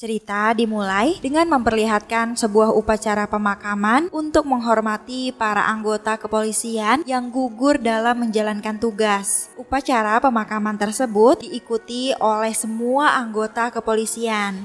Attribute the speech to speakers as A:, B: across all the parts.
A: Cerita dimulai dengan memperlihatkan sebuah upacara pemakaman untuk menghormati para anggota kepolisian yang gugur dalam menjalankan tugas. Upacara pemakaman tersebut diikuti oleh semua anggota kepolisian.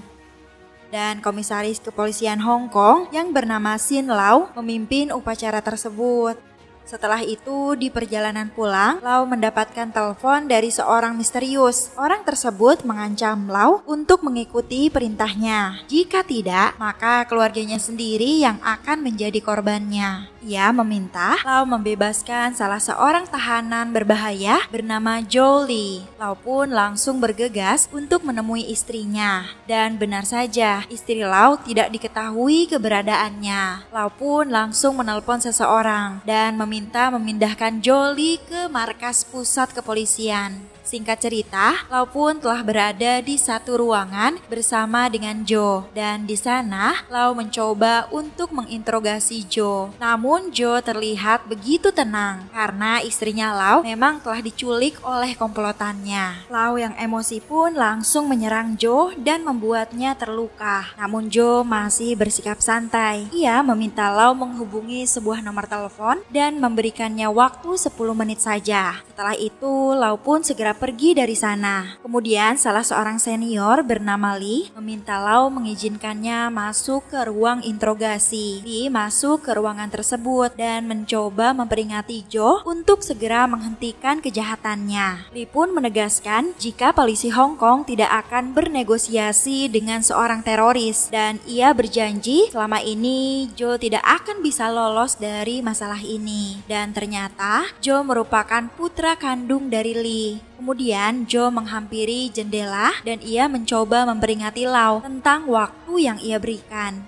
A: Dan komisaris kepolisian Hong Kong yang bernama Sin Lau memimpin upacara tersebut. Setelah itu, di perjalanan pulang, Lau mendapatkan telepon dari seorang misterius. Orang tersebut mengancam Lau untuk mengikuti perintahnya. Jika tidak, maka keluarganya sendiri yang akan menjadi korbannya. Ia meminta Lau membebaskan salah seorang tahanan berbahaya bernama Jolie. Lau pun langsung bergegas untuk menemui istrinya. Dan benar saja, istri Lau tidak diketahui keberadaannya. Lau pun langsung menelpon seseorang dan meminta memindahkan Jolie ke markas pusat kepolisian. Singkat cerita, Lau pun telah berada di satu ruangan bersama dengan Joe. Dan di sana, Lau mencoba untuk menginterogasi Joe. Namun Joe terlihat begitu tenang karena istrinya Lau memang telah diculik oleh komplotannya. Lau yang emosi pun langsung menyerang Joe dan membuatnya terluka. Namun Joe masih bersikap santai. Ia meminta Lau menghubungi sebuah nomor telepon dan memberikannya waktu 10 menit saja. Setelah itu, Lau pun segera pergi dari sana. Kemudian salah seorang senior bernama Lee meminta Lau mengizinkannya masuk ke ruang interogasi. Lee masuk ke ruangan tersebut dan mencoba memperingati Joe untuk segera menghentikan kejahatannya. Lee pun menegaskan jika polisi Hong Kong tidak akan bernegosiasi dengan seorang teroris dan ia berjanji selama ini Joe tidak akan bisa lolos dari masalah ini. Dan ternyata Joe merupakan putra kandung dari Lee. Kemudian Joe menghampiri jendela dan ia mencoba memperingati Lau tentang waktu yang ia berikan.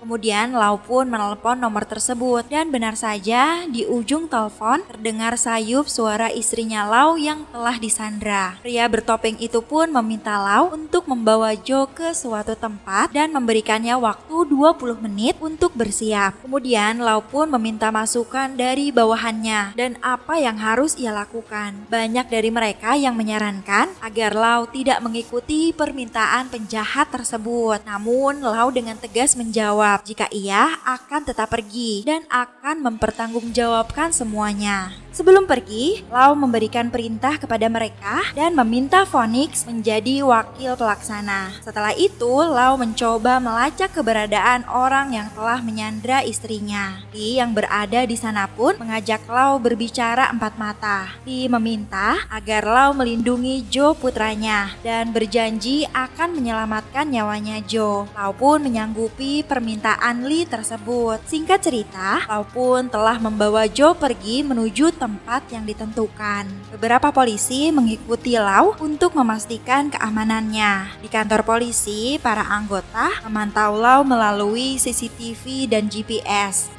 A: Kemudian Lau pun menelpon nomor tersebut dan benar saja di ujung telepon terdengar sayup suara istrinya Lau yang telah disandra. Pria bertopeng itu pun meminta Lau untuk membawa Joe ke suatu tempat dan memberikannya waktu 20 menit untuk bersiap. Kemudian Lau pun meminta masukan dari bawahannya dan apa yang harus ia lakukan. Banyak dari mereka yang menyarankan agar Lau tidak mengikuti permintaan penjahat tersebut. Namun Lau dengan tegas menjawab jika ia akan tetap pergi dan akan mempertanggungjawabkan semuanya. Sebelum pergi, Lau memberikan perintah kepada mereka dan meminta Phoenix menjadi wakil pelaksana. Setelah itu, Lau mencoba melacak keberadaan orang yang telah menyandra istrinya. Lee yang berada di sana pun mengajak Lau berbicara empat mata. Lee meminta agar Lau melindungi Joe putranya dan berjanji akan menyelamatkan nyawanya Joe. Lau pun menyanggupi permintaan Lee tersebut. Singkat cerita, Lau pun telah membawa Joe pergi menuju tempat yang ditentukan. Beberapa polisi mengikuti Lau untuk memastikan keamanannya. Di kantor polisi, para anggota memantau Lau melalui CCTV dan GPS.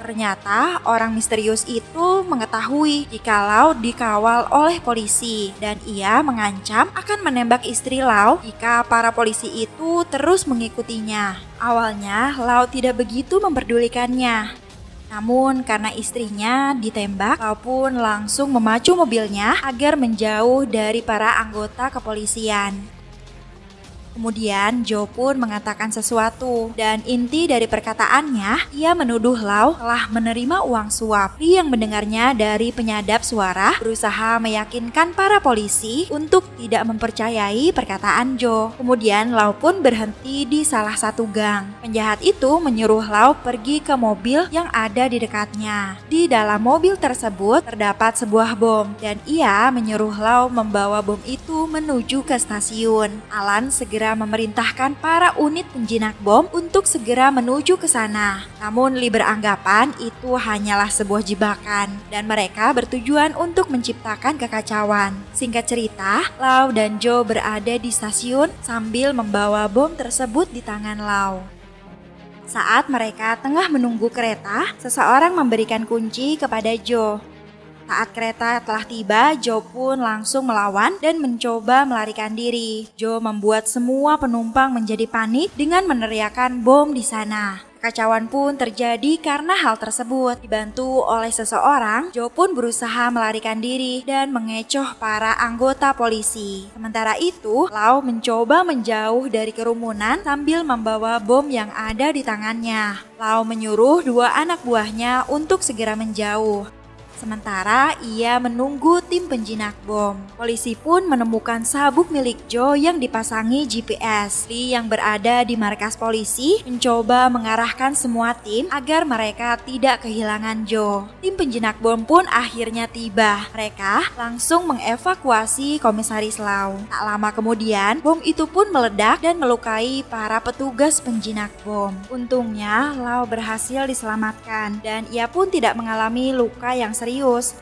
A: Ternyata orang misterius itu mengetahui jika Lau dikawal oleh polisi dan ia mengancam akan menembak istri Lau jika para polisi itu terus mengikutinya. Awalnya Lau tidak begitu memperdulikannya. Namun karena istrinya ditembak, Lau pun langsung memacu mobilnya agar menjauh dari para anggota kepolisian. Kemudian Joe pun mengatakan sesuatu dan inti dari perkataannya ia menuduh Lau telah menerima uang suap. Lee yang mendengarnya dari penyadap suara berusaha meyakinkan para polisi untuk tidak mempercayai perkataan Joe. Kemudian Lau pun berhenti di salah satu gang. Penjahat itu menyuruh Lau pergi ke mobil yang ada di dekatnya. Di dalam mobil tersebut terdapat sebuah bom dan ia menyuruh Lau membawa bom itu menuju ke stasiun. Alan segera memerintahkan para unit penjinak bom untuk segera menuju ke sana. Namun Lee beranggapan itu hanyalah sebuah jebakan dan mereka bertujuan untuk menciptakan kekacauan. Singkat cerita, Lau dan Joe berada di stasiun sambil membawa bom tersebut di tangan Lau. Saat mereka tengah menunggu kereta, seseorang memberikan kunci kepada Joe. Saat kereta telah tiba, Joe pun langsung melawan dan mencoba melarikan diri. Joe membuat semua penumpang menjadi panik dengan meneriakkan bom di sana. Kekacauan pun terjadi karena hal tersebut. Dibantu oleh seseorang, Joe pun berusaha melarikan diri dan mengecoh para anggota polisi. Sementara itu, Lau mencoba menjauh dari kerumunan sambil membawa bom yang ada di tangannya. Lau menyuruh dua anak buahnya untuk segera menjauh. Sementara ia menunggu tim penjinak bom. Polisi pun menemukan sabuk milik Joe yang dipasangi GPS. Lee yang berada di markas polisi mencoba mengarahkan semua tim agar mereka tidak kehilangan Joe. Tim penjinak bom pun akhirnya tiba. Mereka langsung mengevakuasi Komisaris Lau. Tak lama kemudian, bom itu pun meledak dan melukai para petugas penjinak bom. Untungnya, Lau berhasil diselamatkan dan ia pun tidak mengalami luka yang serius.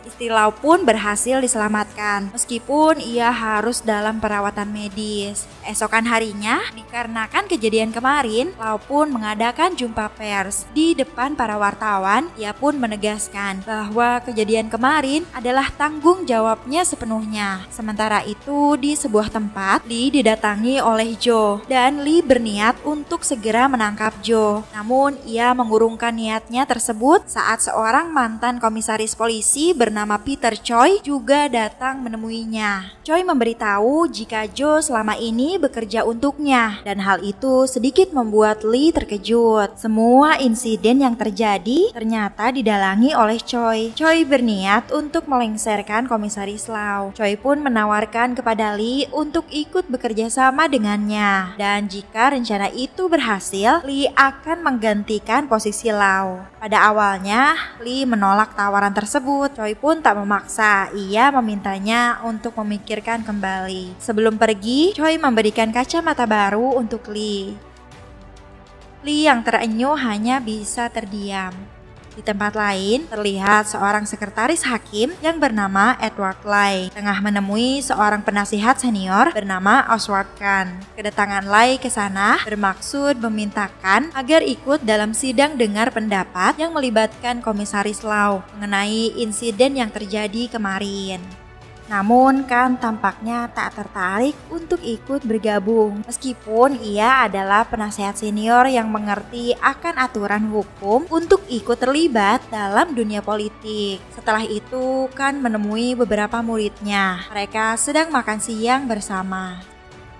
A: Istri Lau pun berhasil diselamatkan, meskipun ia harus dalam perawatan medis. Esokan harinya, dikarenakan kejadian kemarin, Lau pun mengadakan jumpa pers. Di depan para wartawan, ia pun menegaskan bahwa kejadian kemarin adalah tanggung jawabnya sepenuhnya. Sementara itu, di sebuah tempat, Lee didatangi oleh Joe, dan Lee berniat untuk segera menangkap Joe. Namun, ia mengurungkan niatnya tersebut saat seorang mantan komisaris polisi bernama Peter Choi juga datang menemuinya. Choi memberitahu jika Joe selama ini bekerja untuknya, dan hal itu sedikit membuat Lee terkejut. Semua insiden yang terjadi ternyata didalangi oleh Choi. Choi berniat untuk melengsarkan Komisaris Lau. Choi pun menawarkan kepada Lee untuk ikut bekerja sama dengannya, dan jika rencana itu berhasil, Lee akan menggantikan posisi Lau. Pada awalnya, Lee menolak tawaran tersebut. Choi pun tak memaksa, ia memintanya untuk memikirkan kembali. Sebelum pergi, Choi memberikan kacamata baru untuk Lee. Lee yang terenyuh hanya bisa terdiam. Di tempat lain, terlihat seorang sekretaris hakim yang bernama Edward Lai tengah menemui seorang penasihat senior bernama Oswald Khan. Kedatangan Lai ke sana bermaksud memintakan agar ikut dalam sidang dengar pendapat yang melibatkan Komisaris Lau mengenai insiden yang terjadi kemarin. Namun Khan tampaknya tak tertarik untuk ikut bergabung, meskipun ia adalah penasehat senior yang mengerti akan aturan hukum untuk ikut terlibat dalam dunia politik. Setelah itu, Khan menemui beberapa muridnya. Mereka sedang makan siang bersama.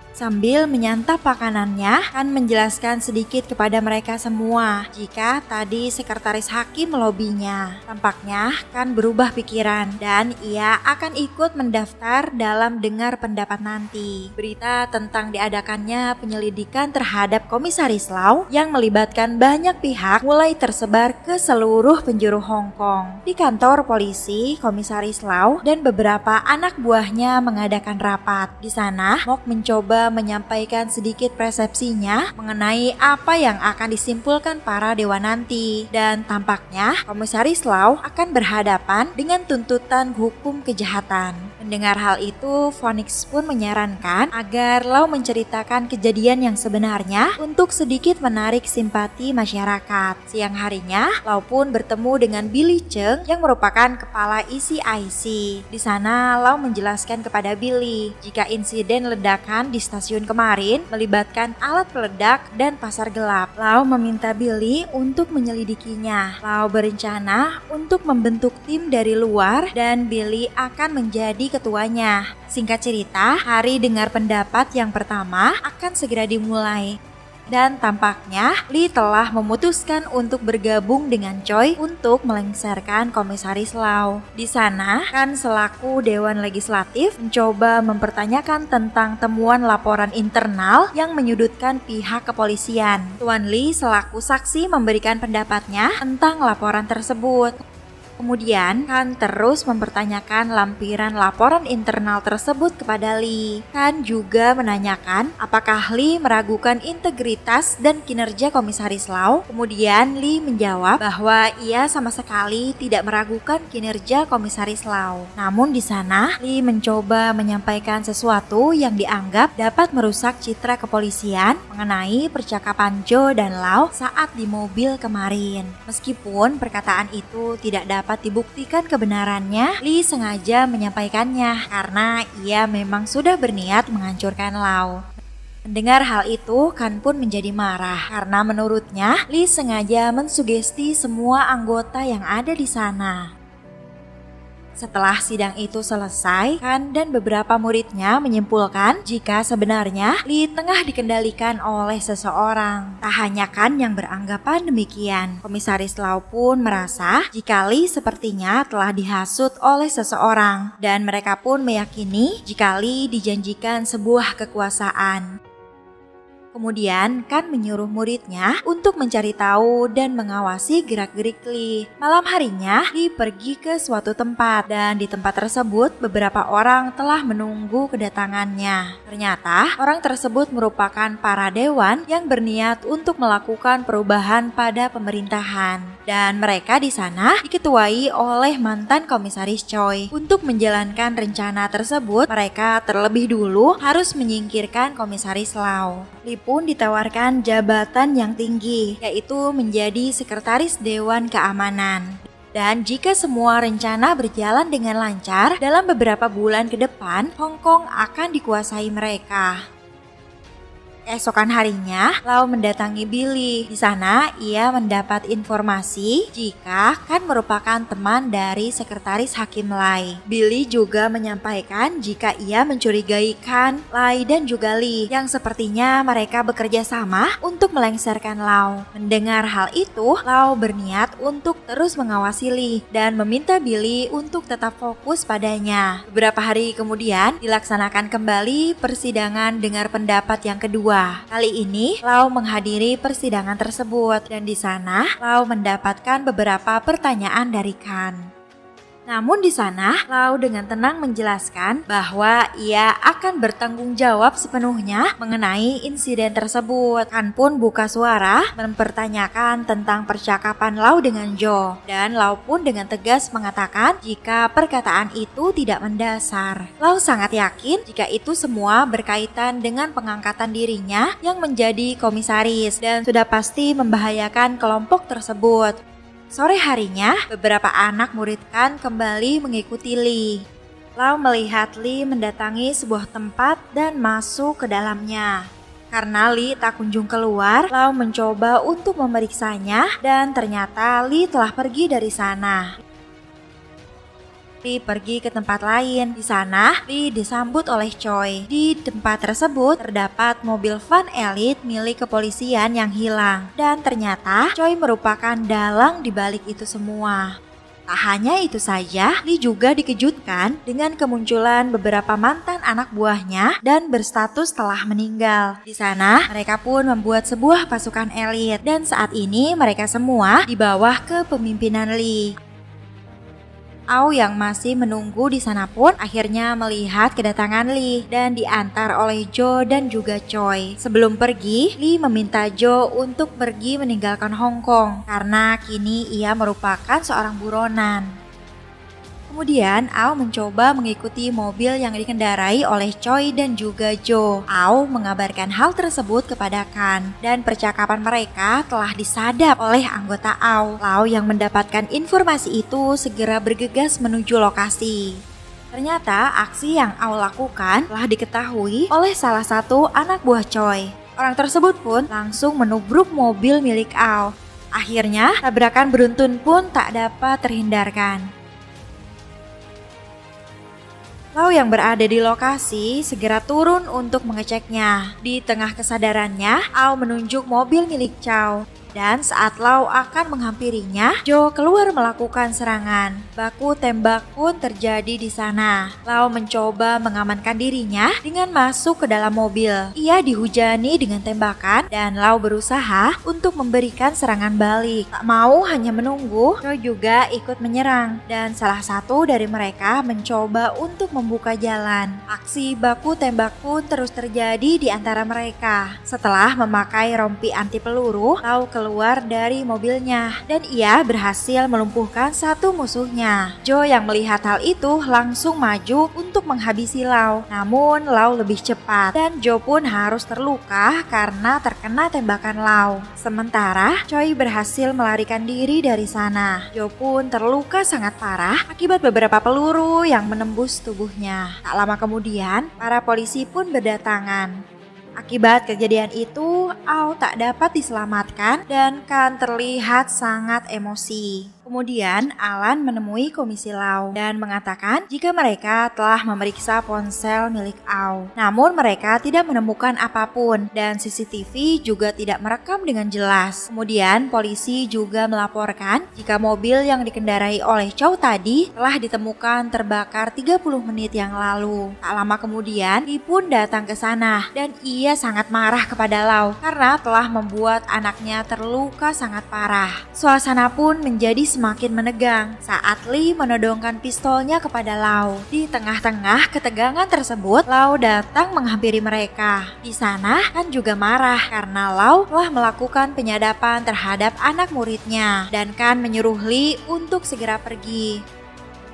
A: Sambil menyantap makanannya, Khan menjelaskan sedikit kepada mereka semua jika tadi sekretaris hakim melobinya. Tampaknya Khan berubah pikiran dan ia akan ikut mendaftar dalam dengar pendapat nanti. Berita tentang diadakannya penyelidikan terhadap Komisaris Lau yang melibatkan banyak pihak mulai tersebar ke seluruh penjuru Hong Kong. Di kantor polisi, Komisaris Lau dan beberapa anak buahnya mengadakan rapat. Di sana, Mok mencoba menyampaikan sedikit persepsinya mengenai apa yang akan disimpulkan para dewan nanti, dan tampaknya Komisaris Lau akan berhadapan dengan tuntutan hukum kejahatan. Mendengar hal itu, Phoenix pun menyarankan agar Lau menceritakan kejadian yang sebenarnya untuk sedikit menarik simpati masyarakat. Siang harinya, Lau pun bertemu dengan Billy Cheng yang merupakan kepala ECIC. Di sana, Lau menjelaskan kepada Billy jika insiden ledakan di stasiun kemarin melibatkan alat peledak dan pasar gelap. Lau meminta Billy untuk menyelidikinya. Lau berencana untuk membentuk tim dari luar dan Billy akan menjadi ketuanya. Singkat cerita, hari dengar pendapat yang pertama akan segera dimulai. Dan tampaknya Lee telah memutuskan untuk bergabung dengan Choi untuk melengsarkan Komisaris Lau. Di sana, Khan selaku Dewan Legislatif mencoba mempertanyakan tentang temuan laporan internal yang menyudutkan pihak kepolisian. Tuan Lee selaku saksi memberikan pendapatnya tentang laporan tersebut. Kemudian, Khan terus mempertanyakan lampiran laporan internal tersebut kepada Lee. Khan juga menanyakan apakah Lee meragukan integritas dan kinerja Komisaris Lau. Kemudian Lee menjawab bahwa ia sama sekali tidak meragukan kinerja Komisaris Lau. Namun di sana, Lee mencoba menyampaikan sesuatu yang dianggap dapat merusak citra kepolisian mengenai percakapan Joe dan Lau saat di mobil kemarin. Meskipun perkataan itu tidak dapat dibuktikan kebenarannya, Lee sengaja menyampaikannya karena ia memang sudah berniat menghancurkan Lau. Mendengar hal itu, Kan pun menjadi marah karena menurutnya Lee sengaja mensugesti semua anggota yang ada di sana. Setelah sidang itu selesai, Kan dan beberapa muridnya menyimpulkan jika sebenarnya Lee tengah dikendalikan oleh seseorang. Tak hanya Kan yang beranggapan demikian, Komisaris Lau pun merasa jika Lee sepertinya telah dihasut oleh seseorang, dan mereka pun meyakini jika Lee dijanjikan sebuah kekuasaan. Kemudian Kan menyuruh muridnya untuk mencari tahu dan mengawasi gerak-gerik Lee. Malam harinya, Lee pergi ke suatu tempat dan di tempat tersebut beberapa orang telah menunggu kedatangannya. Ternyata orang tersebut merupakan para dewan yang berniat untuk melakukan perubahan pada pemerintahan. Dan mereka di sana diketuai oleh mantan Komisaris Choi. Untuk menjalankan rencana tersebut, mereka terlebih dulu harus menyingkirkan Komisaris Lau. Lee pun ditawarkan jabatan yang tinggi, yaitu menjadi Sekretaris Dewan Keamanan. Dan jika semua rencana berjalan dengan lancar, dalam beberapa bulan ke depan, Hong Kong akan dikuasai mereka. Keesokan harinya, Lau mendatangi Billy. Di sana, ia mendapat informasi jika Kan merupakan teman dari Sekretaris Hakim Lai. Billy juga menyampaikan jika ia mencurigai Kan, Lai, dan juga Lee, yang sepertinya mereka bekerja sama untuk melengsarkan Lau. Mendengar hal itu, Lau berniat untuk terus mengawasi Lee dan meminta Billy untuk tetap fokus padanya. Beberapa hari kemudian, dilaksanakan kembali persidangan dengar pendapat yang kedua. Kali ini Lau menghadiri persidangan tersebut dan di sana Lau mendapatkan beberapa pertanyaan dari Kan. Namun di sana Lau dengan tenang menjelaskan bahwa ia akan bertanggung jawab sepenuhnya mengenai insiden tersebut. Kan pun buka suara mempertanyakan tentang percakapan Lau dengan Jo, dan Lau pun dengan tegas mengatakan jika perkataan itu tidak mendasar. Lau sangat yakin jika itu semua berkaitan dengan pengangkatan dirinya yang menjadi komisaris dan sudah pasti membahayakan kelompok tersebut. Sore harinya, beberapa anak murid Kan kembali mengikuti Lee. Lau melihat Lee mendatangi sebuah tempat dan masuk ke dalamnya. Karena Lee tak kunjung keluar, Lau mencoba untuk memeriksanya dan ternyata Lee telah pergi dari sana. Lee pergi ke tempat lain. Di sana, Lee disambut oleh Choi. Di tempat tersebut terdapat mobil van elit milik kepolisian yang hilang. Dan ternyata Choi merupakan dalang di balik itu semua. Tak hanya itu saja, Lee juga dikejutkan dengan kemunculan beberapa mantan anak buahnya dan berstatus telah meninggal. Di sana, mereka pun membuat sebuah pasukan elit dan saat ini mereka semua di bawah kepemimpinan Lee. Au yang masih menunggu di sana pun akhirnya melihat kedatangan Lee dan diantar oleh Jo dan juga Choi. Sebelum pergi, Lee meminta Jo untuk pergi meninggalkan Hong Kong karena kini ia merupakan seorang buronan. Kemudian Au mencoba mengikuti mobil yang dikendarai oleh Choi dan juga Jo. Au mengabarkan hal tersebut kepada Kan dan percakapan mereka telah disadap oleh anggota Au. Lau yang mendapatkan informasi itu segera bergegas menuju lokasi. Ternyata aksi yang Au lakukan telah diketahui oleh salah satu anak buah Choi. Orang tersebut pun langsung menubruk mobil milik Au. Akhirnya tabrakan beruntun pun tak dapat terhindarkan. Lau yang berada di lokasi segera turun untuk mengeceknya. Di tengah kesadarannya, Au menunjuk mobil milik Chow. Dan saat Lau akan menghampirinya, Jo keluar melakukan serangan. Baku tembak pun terjadi di sana. Lau mencoba mengamankan dirinya dengan masuk ke dalam mobil. Ia dihujani dengan tembakan dan Lau berusaha untuk memberikan serangan balik. Tak mau hanya menunggu, Jo juga ikut menyerang. Dan salah satu dari mereka mencoba untuk membuka jalan. Aksi baku tembak pun terus terjadi di antara mereka. Setelah memakai rompi anti peluru, Lau keluar dari mobilnya dan ia berhasil melumpuhkan satu musuhnya. Jo yang melihat hal itu langsung maju untuk menghabisi Lau. Namun Lau lebih cepat dan Jo pun harus terluka karena terkena tembakan Lau. Sementara Choi berhasil melarikan diri dari sana. Jo pun terluka sangat parah akibat beberapa peluru yang menembus tubuhnya. Tak lama kemudian, para polisi pun berdatangan. Akibat kejadian itu, Au tak dapat diselamatkan dan Kan terlihat sangat emosi. Kemudian Alan menemui Komisi Lau dan mengatakan jika mereka telah memeriksa ponsel milik Au. Namun mereka tidak menemukan apapun dan CCTV juga tidak merekam dengan jelas. Kemudian polisi juga melaporkan jika mobil yang dikendarai oleh Chow tadi telah ditemukan terbakar 30 menit yang lalu. Tak lama kemudian, Lee pun datang ke sana dan ia sangat marah kepada Lau karena telah membuat anaknya terluka sangat parah. Suasana pun menjadi semakin menegang saat Lee menodongkan pistolnya kepada Lau. Di tengah-tengah ketegangan tersebut, Lau datang menghampiri mereka. Di sana Kan juga marah karena Lau telah melakukan penyadapan terhadap anak muridnya dan Kan menyuruh Lee untuk segera pergi.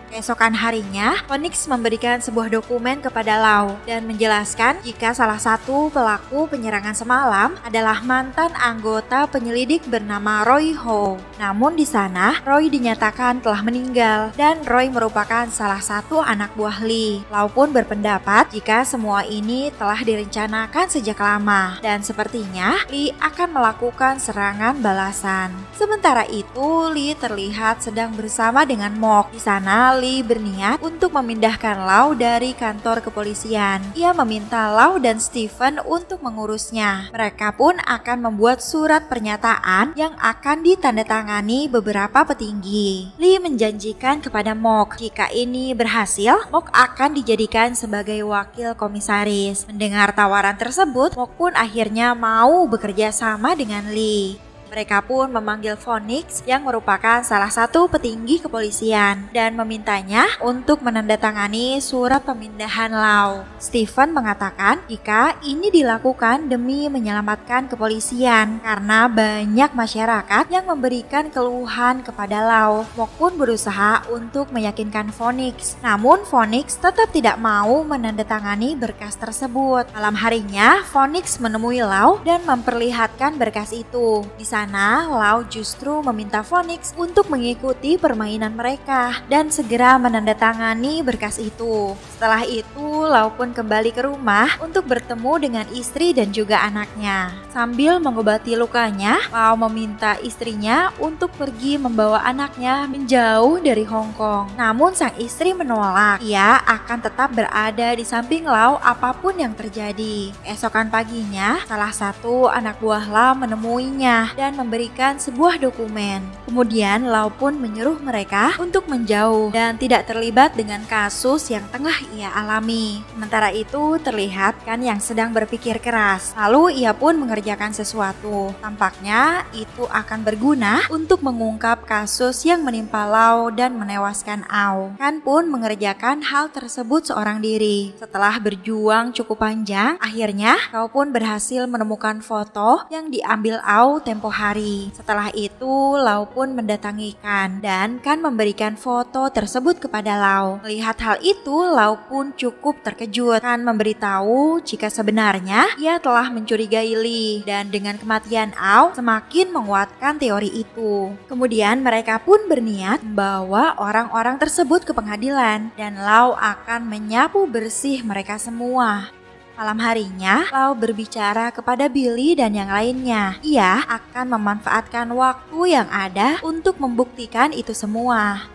A: Keesokan harinya, Phoenix memberikan sebuah dokumen kepada Lau dan menjelaskan jika salah satu pelaku penyerangan semalam adalah mantan anggota penyelidik bernama Roy Ho. Namun di sana, Roy dinyatakan telah meninggal dan Roy merupakan salah satu anak buah Lee. Lau pun berpendapat jika semua ini telah direncanakan sejak lama dan sepertinya Lee akan melakukan serangan balasan. Sementara itu, Lee terlihat sedang bersama dengan Mok. Di sana, Lee berniat untuk memindahkan Lau dari kantor kepolisian. Ia meminta Lau dan Stephen untuk mengurusnya. Mereka pun akan membuat surat pernyataan yang akan ditandatangani beberapa petinggi. Lee menjanjikan kepada Mok jika ini berhasil, Mok akan dijadikan sebagai wakil komisaris. Mendengar tawaran tersebut, Mok pun akhirnya mau bekerja sama dengan Lee. Mereka pun memanggil Phoenix yang merupakan salah satu petinggi kepolisian dan memintanya untuk menandatangani surat pemindahan Lau. Stephen mengatakan jika ini dilakukan demi menyelamatkan kepolisian karena banyak masyarakat yang memberikan keluhan kepada Lau. Mok pun berusaha untuk meyakinkan Phoenix, namun Phoenix tetap tidak mau menandatangani berkas tersebut. Malam harinya, Phoenix menemui Lau dan memperlihatkan berkas itu. Di sana, Lau justru meminta Phoenix untuk mengikuti permainan mereka dan segera menandatangani berkas itu. Setelah itu, Lau pun kembali ke rumah untuk bertemu dengan istri dan juga anaknya. Sambil mengobati lukanya, Lau meminta istrinya untuk pergi membawa anaknya menjauh dari Hong Kong. Namun sang istri menolak. Ia akan tetap berada di samping Lau apapun yang terjadi. Esokan paginya, salah satu anak buah Lau menemuinya dan memberikan sebuah dokumen. Kemudian Lau pun menyuruh mereka untuk menjauh dan tidak terlibat dengan kasus yang tengah ia alami. Sementara itu terlihat Kan yang sedang berpikir keras. Lalu ia pun mengerjakan sesuatu. Tampaknya itu akan berguna untuk mengungkap kasus yang menimpa Lau dan menewaskan Au. Kan pun mengerjakan hal tersebut seorang diri. Setelah berjuang cukup panjang, akhirnya Kau pun berhasil menemukan foto yang diambil Au tempo hari. Setelah itu, Lau pun mendatangi Kan dan Kan memberikan foto tersebut kepada Lau. Melihat hal itu, Lau pun cukup terkejut. Kan memberitahu jika sebenarnya ia telah mencurigai Lee dan dengan kematian Au semakin menguatkan teori itu. Kemudian mereka pun berniat membawa orang-orang tersebut ke pengadilan dan Lau akan menyapu bersih mereka semua. Malam harinya, Lau berbicara kepada Billy dan yang lainnya. Ia akan memanfaatkan waktu yang ada untuk membuktikan itu semua.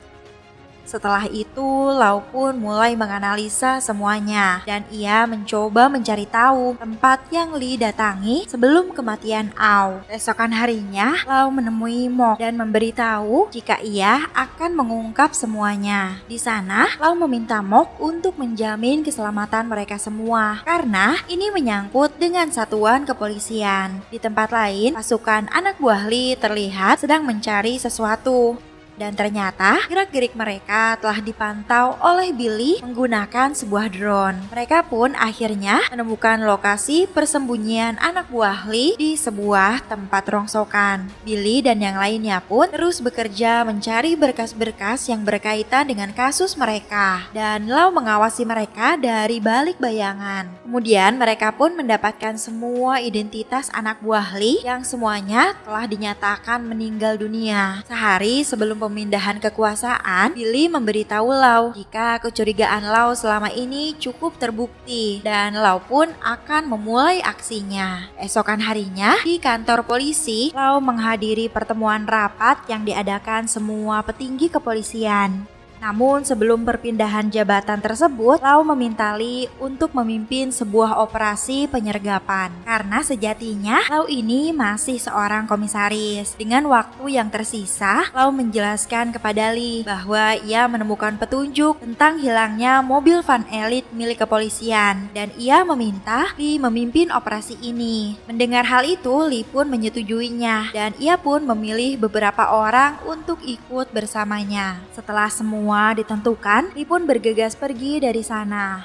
A: Setelah itu, Lau pun mulai menganalisa semuanya dan ia mencoba mencari tahu tempat yang Lee datangi sebelum kematian Au. Esokan harinya, Lau menemui Mok dan memberitahu jika ia akan mengungkap semuanya. Di sana, Lau meminta Mok untuk menjamin keselamatan mereka semua karena ini menyangkut dengan satuan kepolisian. Di tempat lain, pasukan anak buah Lee terlihat sedang mencari sesuatu. Dan ternyata gerak-gerik mereka telah dipantau oleh Billy menggunakan sebuah drone. Mereka pun akhirnya menemukan lokasi persembunyian anak buah Lee di sebuah tempat rongsokan. Billy dan yang lainnya pun terus bekerja mencari berkas-berkas yang berkaitan dengan kasus mereka. Dan Lau mengawasi mereka dari balik bayangan. Kemudian mereka pun mendapatkan semua identitas anak buah Lee yang semuanya telah dinyatakan meninggal dunia. Sehari sebelum pemindahan kekuasaan, Billy memberitahu Lau jika kecurigaan Lau selama ini cukup terbukti dan Lau pun akan memulai aksinya. Esokan harinya di kantor polisi, Lau menghadiri pertemuan rapat yang diadakan semua petinggi kepolisian. Namun sebelum perpindahan jabatan tersebut, Lau meminta Lee untuk memimpin sebuah operasi penyergapan. Karena sejatinya Lau ini masih seorang komisaris. Dengan waktu yang tersisa, Lau menjelaskan kepada Lee bahwa ia menemukan petunjuk tentang hilangnya mobil van elit milik kepolisian dan ia meminta Lee memimpin operasi ini. Mendengar hal itu, Lee pun menyetujuinya dan ia pun memilih beberapa orang untuk ikut bersamanya. Setelah semua ditentukan, Lee pun bergegas pergi dari sana.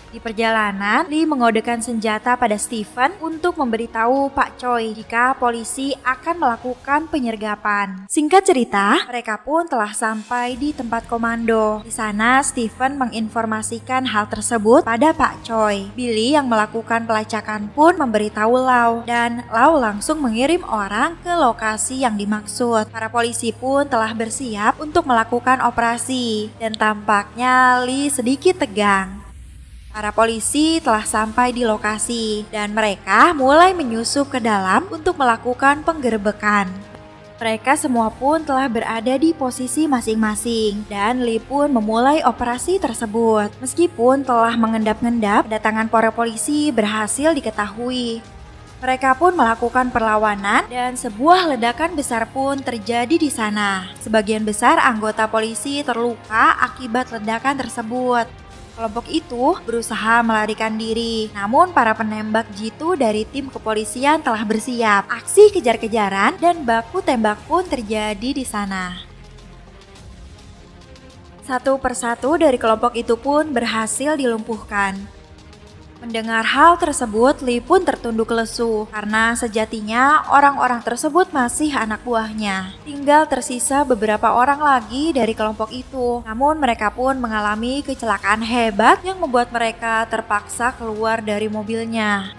A: Di perjalanan, Lee mengodekan senjata pada Stephen untuk memberitahu Pak Choi jika polisi akan melakukan penyergapan. Singkat cerita, mereka pun telah sampai di tempat komando. Di sana, Stephen menginformasikan hal tersebut pada Pak Choi. Billy yang melakukan pelacakan pun memberitahu Lau dan Lau langsung mengirim orang ke lokasi yang dimaksud. Para polisi pun telah bersiap untuk melakukan operasi dan tampaknya Lee sedikit tegang. Para polisi telah sampai di lokasi dan mereka mulai menyusup ke dalam untuk melakukan penggerebekan. Mereka semua pun telah berada di posisi masing-masing dan Lee pun memulai operasi tersebut. Meskipun telah mengendap-endap, kedatangan para polisi berhasil diketahui. Mereka pun melakukan perlawanan dan sebuah ledakan besar pun terjadi di sana. Sebagian besar anggota polisi terluka akibat ledakan tersebut. Kelompok itu berusaha melarikan diri, namun para penembak jitu dari tim kepolisian telah bersiap. Aksi kejar-kejaran dan baku tembak pun terjadi di sana. Satu persatu dari kelompok itu pun berhasil dilumpuhkan. Mendengar hal tersebut, Lee pun tertunduk lesu karena sejatinya orang-orang tersebut masih anak buahnya. Tinggal tersisa beberapa orang lagi dari kelompok itu. Namun mereka pun mengalami kecelakaan hebat yang membuat mereka terpaksa keluar dari mobilnya.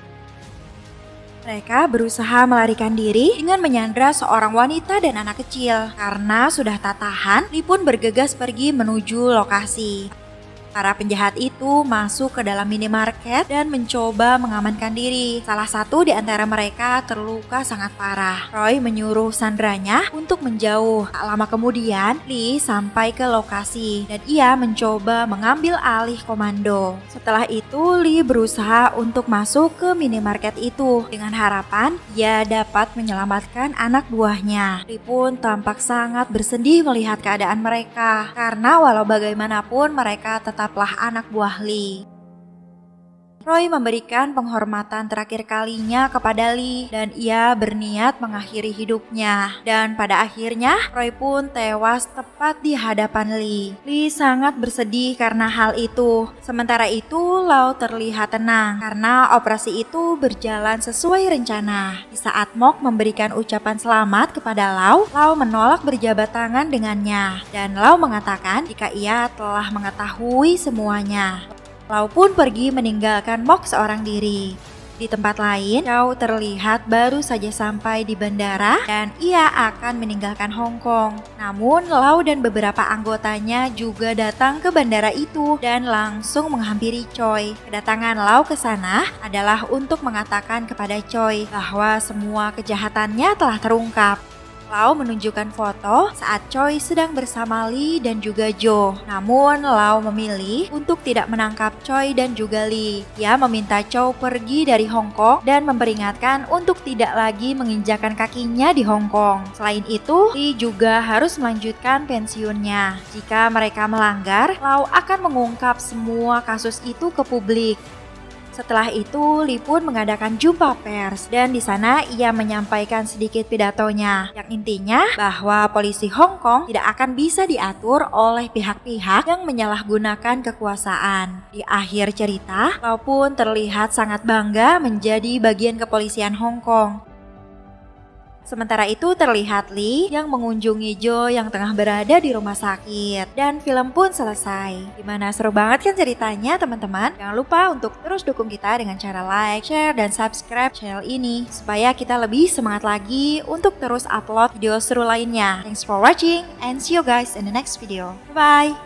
A: Mereka berusaha melarikan diri dengan menyandra seorang wanita dan anak kecil. Karena sudah tak tahan, Lee pun bergegas pergi menuju lokasi. Para penjahat itu masuk ke dalam minimarket dan mencoba mengamankan diri. Salah satu di antara mereka terluka sangat parah. Roy menyuruh sandranya untuk menjauh. Tak lama kemudian, Lee sampai ke lokasi dan ia mencoba mengambil alih komando. Setelah itu, Lee berusaha untuk masuk ke minimarket itu dengan harapan ia dapat menyelamatkan anak buahnya. Lee pun tampak sangat bersedih melihat keadaan mereka karena walau bagaimanapun mereka tetaplah anak buah Lee. Roy memberikan penghormatan terakhir kalinya kepada Lee dan ia berniat mengakhiri hidupnya. Dan pada akhirnya Roy pun tewas tepat di hadapan Lee. Lee sangat bersedih karena hal itu. Sementara itu Lau terlihat tenang karena operasi itu berjalan sesuai rencana. Di saat Mok memberikan ucapan selamat kepada Lau, Lau menolak berjabat tangan dengannya. Dan Lau mengatakan jika ia telah mengetahui semuanya. Lau pun pergi meninggalkan Mok seorang diri. Di tempat lain, Chow terlihat baru saja sampai di bandara dan ia akan meninggalkan Hong Kong. Namun, Lau dan beberapa anggotanya juga datang ke bandara itu dan langsung menghampiri Choi. Kedatangan Lau ke sana adalah untuk mengatakan kepada Choi bahwa semua kejahatannya telah terungkap. Lau menunjukkan foto saat Choi sedang bersama Lee dan juga Jo. Namun Lau memilih untuk tidak menangkap Choi dan juga Lee. Ia meminta Chow pergi dari Hong Kong dan memperingatkan untuk tidak lagi menginjakan kakinya di Hong Kong. Selain itu, Lee juga harus melanjutkan pensiunnya. Jika mereka melanggar, Lau akan mengungkap semua kasus itu ke publik. Setelah itu, Lee pun mengadakan jumpa pers dan di sana ia menyampaikan sedikit pidatonya yang intinya bahwa polisi Hong Kong tidak akan bisa diatur oleh pihak-pihak yang menyalahgunakan kekuasaan. Di akhir cerita, Lau pun terlihat sangat bangga menjadi bagian kepolisian Hong Kong. Sementara itu terlihat Lee yang mengunjungi Jo yang tengah berada di rumah sakit. Dan film pun selesai. Gimana, seru banget kan ceritanya teman-teman? Jangan lupa untuk terus dukung kita dengan cara like, share, dan subscribe channel ini supaya kita lebih semangat lagi untuk terus upload video seru lainnya. Thanks for watching and see you guys in the next video. Bye!